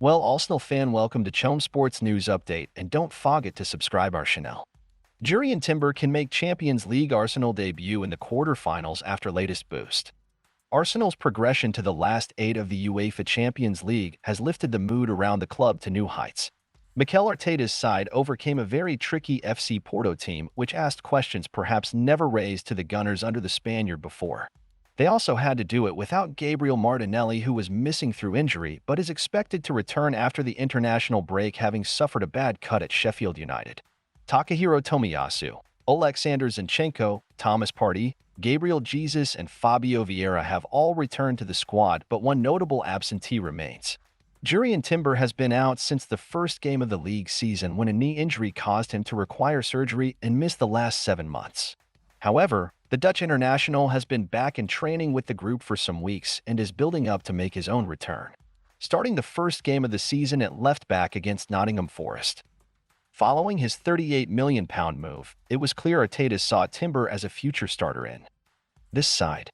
Well, Arsenal fan, welcome to Chom Sports News Update, and don't forget to subscribe our channel. Jurrien Timber can make Champions League Arsenal debut in the quarterfinals after latest boost. Arsenal's progression to the last 8 of the UEFA Champions League has lifted the mood around the club to new heights. Mikel Arteta's side overcame a very tricky FC Porto team which asked questions perhaps never raised to the Gunners under the Spaniard before. They also had to do it without Gabriel Martinelli, who was missing through injury but is expected to return after the international break, having suffered a bad cut at Sheffield United. Takahiro Tomiyasu, Oleksandr Zinchenko, Thomas Partey, Gabriel Jesus, and Fabio Vieira have all returned to the squad, but one notable absentee remains. Jurrien Timber has been out since the first game of the league season when a knee injury caused him to require surgery and miss the last 7 months. However, the Dutch international has been back in training with the group for some weeks and is building up to make his own return, starting the first game of the season at left-back against Nottingham Forest. Following his £38 million move, it was clear Arteta saw Timber as a future starter in this side.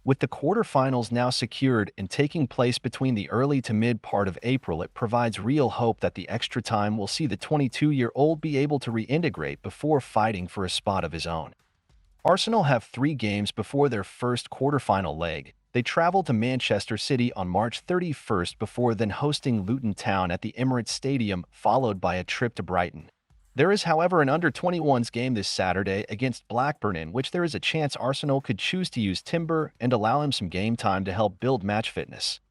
With the quarterfinals now secured and taking place between the early to mid part of April, it provides real hope that the extra time will see the 22-year-old be able to reintegrate before fighting for a spot of his own. Arsenal have 3 games before their first quarterfinal leg. They travel to Manchester City on March 31st before then hosting Luton Town at the Emirates Stadium, followed by a trip to Brighton. There is, however, an under-21s game this Saturday against Blackburn in which there is a chance Arsenal could choose to use Timber and allow him some game time to help build match fitness.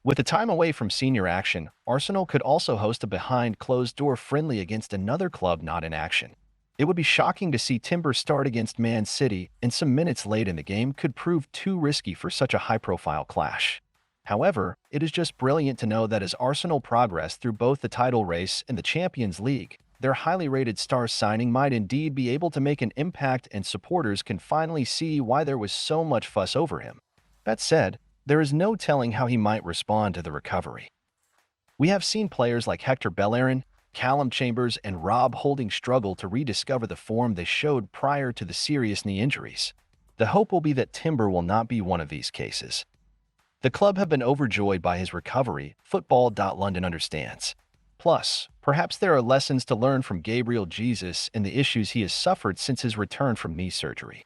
With the time away from senior action, Arsenal could also host a behind-closed-door friendly against another club not in action. It would be shocking to see Timber start against Man City, and some minutes late in the game could prove too risky for such a high-profile clash. However, it is just brilliant to know that as Arsenal progress through both the title race and the Champions League, their highly rated star signing might indeed be able to make an impact, and supporters can finally see why there was so much fuss over him. That said, there is no telling how he might respond to the recovery. We have seen players like Hector Bellerin, Callum Chambers, and Rob Holding struggle to rediscover the form they showed prior to the serious knee injuries. The hope will be that Timber will not be one of these cases. The club have been overjoyed by his recovery, Football.London understands. Plus, perhaps there are lessons to learn from Gabriel Jesus and the issues he has suffered since his return from knee surgery.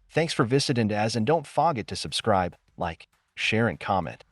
Thanks for visiting us, and don't forget to subscribe, like, share, and comment.